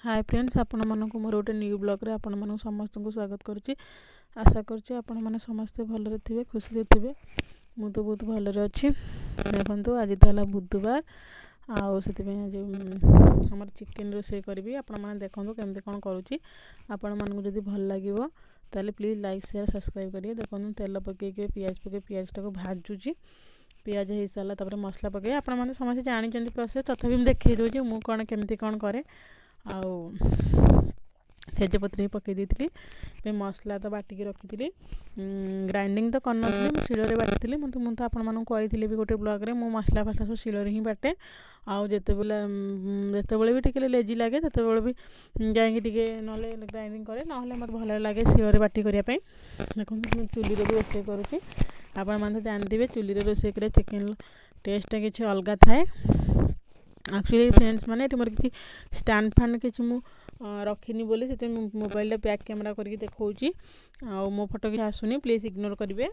Hi friends, आपण मानक मोर गोटे न्यू ब्लॉग रे आपण मानक समस्त को स्वागत करुच्ची। आशा करुच्ची आपण माने समस्ते भलरे थिबे, खुशी थिबे। मु तो बहुत भलरे अच्छी। देखंतु आज ताला बुधवार आउ सेति में जो हमर चिकन रोसे करबी। आपण माने देखंतु केमते कोन करूची। आपण मानक जदी भल लागिवो ताले प्लीज लाइक शेयर सब्सक्राइब करिए। देखंतु तेल पके के पियाज टाको भाजूची। पियाज हे साला तबरे मसला पके आपण माने समस्त जानि चंदी प्रोसेस तथापि हम देखि दोची मु कोन केमते कोन करे। आउ तेजपत्र पकई देती मसला तो बाटिकी रखी ग्राइंडिंग तो करनी शिଳରେ बाटी मत मुझे आपण मानक कही भी गोटे ब्लॉग रे मु मसला फसला सब शिଳରେ ही बाटे। आउ जितेबले भी टिके लेजी लगे जितेबले भी जाइए ना ग्राइंडिंग करे ना मत भल लगे शिଳରେ बाटी करने। देखो चुली भी रोसे करुँची। आपण मैंने जानते चुली रोसे करे चिकेन टेस्ट किसी अलग थाए। एक्चुअली फ्रेंड्स माने मोर किसी स्टैंड फैन किसी मु रखिनी बोली से मोबाइल बैक कैमेरा करके देखौची। आ मो फोटो कि आसुनी प्लीज इग्नोर करिवे।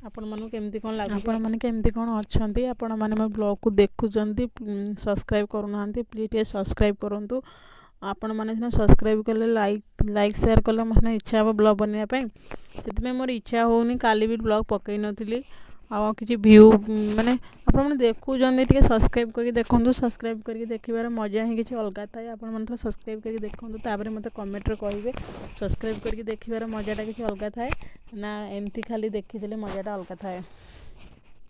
आपण माने केमती कोन लागु आपण माने केमती कोन अछंती आपण माने मो ब्लॉग को देखुचंती सब्सक्राइब करूनांती प्लीज टे सब्सक्राइब करंतु। आपण माने सिना सब्सक्राइब कले लाइक शेयर कले मने इच्छा हो ब्लॉग बनया पई सेति मोर इच्छा होनी। काली भी ब्लॉग पकई नथिली आ किसी व्यू माने आपण माने देखुचंती टिके सब्सक्राइब करके देखंतु। सब्सक्राइब करके देखिबार मजा ही किसी अलग थाए। आपण माने तो सब्सक्राइब करके देखंतु ताबरे मते कमेंट रे कहिबे सब्सक्राइब करके देखिबार मजाटा किसी अलग थाए ना एमती खाली देखि देले मजाटा अलग थाए।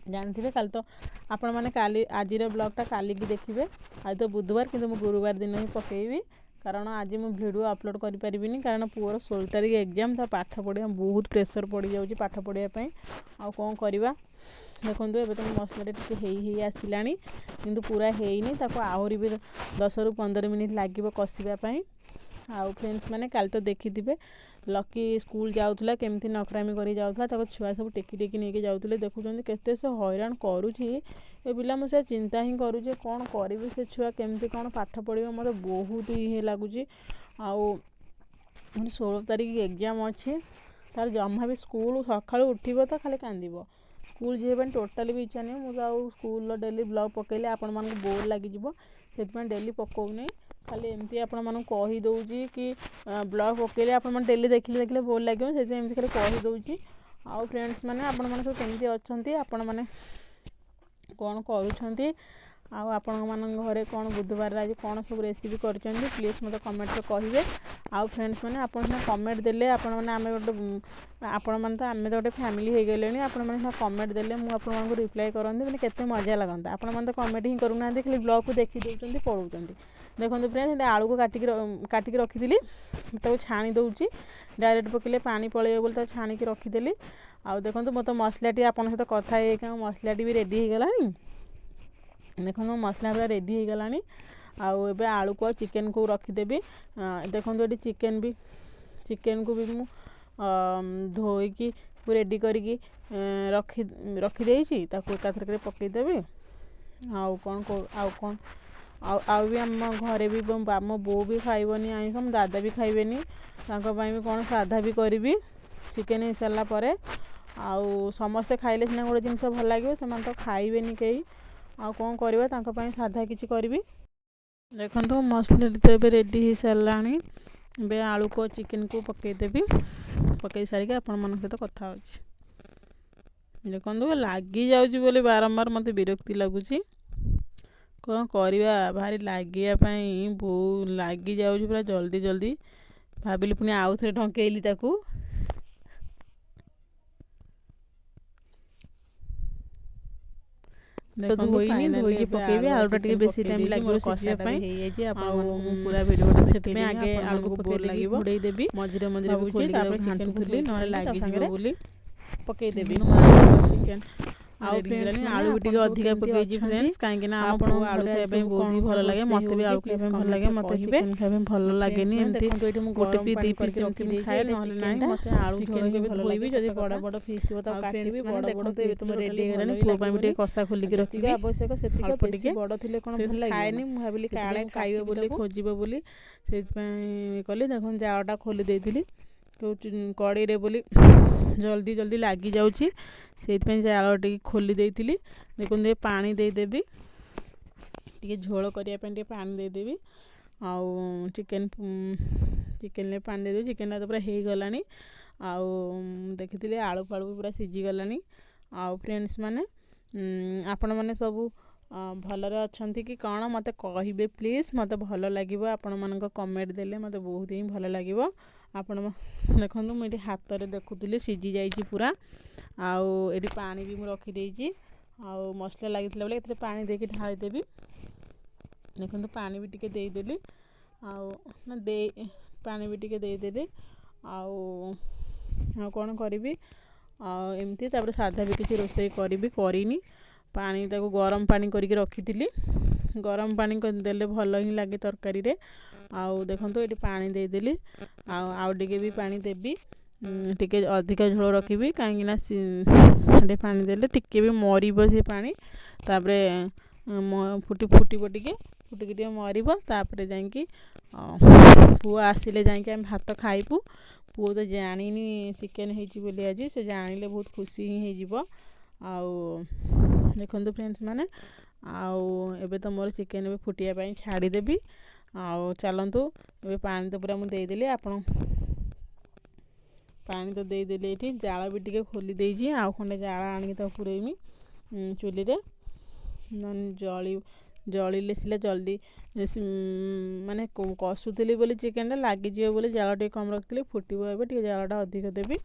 जानथिबे काल तो आपण माने काली आजिर ब्लॉगटा काली की देखिबे। आज तो बुधवार किंतु मु गुरुवार दिन ही पकेइबी कारण आज मु वीडियो अपलोड करि परिबिनी कारण पुअर 16 तारिख एग्जाम था पाठ पढ़िया बहुत प्रेशर पड़ जाउची पाठ पढ़िया पई। आ कोन करिबा देखंतु एबे तो मसला टिके हेई आसिलानी किंतु पूरा हेइनी ताको आहुरी भी 10 रु 15 मिनिट लागिबो कसिबा पई। आउ फ्रेंड्स माने काल तो देखिथिबे लकी स्कूल जाउथला केमती नखरामी करी जाउथला ताको छुआ सब टेकी टेकी नेके जाउथले। देखुचंदी केते से हैरान करूची ए पिला मु से चिंता ही करूचे कोन करिवि से छुआ केमती कोन पाठ पढ़िबो मते बहुत ही लागुची। आउ 16 तारिख एग्जाम अछि तार जम्मा भी स्कूल सकाळु उठिबो तो खाली कांदिबो। स्कूल जीवन टोटाली भी इच्छा नहीं मुझे स्कूल डेली ब्लॉग पकेले आपण मानक बोर लगी जिवो सेतमें डेली पकोउनी खाली एमती आपण मानक कहि दउजी कि ब्लॉग पकेले आपण मन डेली देखले बोर लागियो सेते एमती खाली कहि दउजी। आउ फ्रेंड्स माने आपण मानक केमती अछंती आपण माने कोन करूछंती आउ आपण मानक घरे कोन बुधवार आज कोन सब रेसिपी करछंती प्लीज मते कमेंट रे कहिबे। आउ फ्रेंड्स माने आपण ना कमेंट देले आपण माने आमे गोटे आपण माने तो आमे तो गोटे फैमिली हे गेलेनी आपण माने कमेंट देले मु आपण मानक रिप्लाई करंती माने केते मजा लागंता। आपण माने तो कमेंट ही करू ना खाली ब्लॉग को देखि देउचंती पढौचंती। देखंतु फ्रेंड्स एटा आलू को काटिकी रखिदिली तो छाणी दउची डायरेक्ट पकेले पानी पळेय बोल तो छाणी की रखिदेली। आउ देखंतु मते मसलाटी आपण सहित कथा हे का मसलाटी भी रेडी हे गलानी। देखो मसला पूरा रेडी हो गलानी। आउ एबे आलू को चिकन को रखिदेबी। देखो चिकन को भी मु धोईकी रेडी करिकी रखी देइछि ताको एकाथर करे पकई देबी। आउ कोन आउ भी हम घरे भी मो बो भी खाइबनी आइस हम दादा भी खाइबेनी ताको पई भी कोन साधा भी करबी चिकन हे सरला परे। आउ समस्त खाइले सिना गोटे जिंस भल लागिवो समान तो खाइबेनी केही आउ कोन करबा तांको पई साधा किछि करबी। देखंतु मसला तो एबे रेडी हो सारानी बे आलू को चिकन को पकई देबी पकई सारी के आपण मन सहित कथा होछि। देखंतु लागी जाउची बोले बारंबार मते विरक्ति लागुची कोन करबा भारी लागिया पई बो लागी जाउची पूरा जल्दी जल्दी भाबिली पुनी आउ थरे ढंकेइली ताकू। धोई पकेबे आलूटा टिके बेसी टाइम लागिवो कसिया पई हे जे आपण मन पूरा वीडियोटा देखि में आगे आलू को पकेइ लागिवो घोड़ेई देबी मझिरे मझिरे भी खोली तापर चिकन थुली न लागी जिवो बोली पकेइ देबी चिकन। आउ फ्रेंड्स आलू टिके अधिका पकेइ जी फ्रेंड्स काहे कि ना आपण आलू खाइबे बहुत ही भल लागे मते भी आलू खाइबे भल लागे मते चिकन खाइबे भल लागेनी एमती गोटे पी दी पीस एमती खाए नहले नाही मते आलू झोल के धोइबी जदी बड़ बड़ पीस थिबो त काटिबी बड़ बड़ ते तुम रेडी हेलानी पुओ पई बिटे कसा खोली के रखिबी आवश्यक सेतिका बेसी बड़ थिले कोन भल लागे खाएनी मु भाबिली काळे खाइबे बोली खोजिबो बोली सेति पई कली देखन जाळटा खोली देइथिली तो कड़े रे बोली जल्दी जल्दी लगी जाउची सेति जाल टी खोली देइथिली। देखुन दे पानी दे देबी टिके झोल करिया पे टिके पानी दे देबी आउ चिकेन चिकेन पानी देदेवि चिकेन तो पूरा हो गलानी आउ देखिए आलू फालू भी पूरा सीझी गलानी आउ फ्रेंड्स माने आपण मैंने सबू भलरे अच्छी कि कौन मत कहे प्लीज मत भल लगे आपण मान कमेंट देले मत बहुत ही भल लगे आपण देखो मुझे हाथ में देखुली सीझी जाइए पूरा आउ ये पानी भी मुझे रखीदे आउ मसला लगी बोले ये पानी देके ढालीदेवी देखो पानी भी टिके देदेली आउ ना दे पानी भी टिके देदेली आउ कौन करी एमती साधा भी किसी रोषे करी करनी पानी ताको गरम पानी करके रखी गरम पानी देले भल ही लगे तरकारी रे आउ देखो ये पानी देदेली आउ टिके भी पानी देवी टिके अधिक झोल रखी कहीं पानी देले टिके भी मरीब से पानी तापरे फुटिब टिके फुटिकी मरीब तापरे जाइकी पुओ आसिले जाइकी आम भात खाइबू पुओ तो जानिनी चिकेन होइछि बोली आज से जानिले बहुत खुशी ही हो आउ देखो फ्रेंड्स माने आउ एबे तो मोर चिकेन भी फुटिया पाई छाड़ीदेवी आउ चलतु ए पानी तो पूरा मुझे देदेली आपण पानी तो देदेली ये जाल भी टिके खोली देइछि आउ खंडे जाल आनिक तो पुरेमी चुली रे जली जलिले सिले जल्दी माने कसुली बोली चिकेन लगिज बोली जाल टे कम रखी फुटब ए जालटा अधिक देवी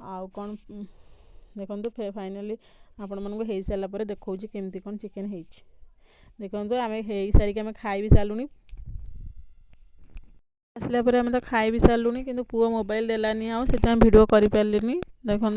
आउ कौन देखो फाइनाली आपण मन हो सारा पर देखा केमती कौन चिकेन हो देखो आम हो सारिक आम खाई भी सारूनी आसला आम तो खाई भी सारूनी कि पुओ मोबाइल देलानी आउ से वीडियो कर पारे देखो।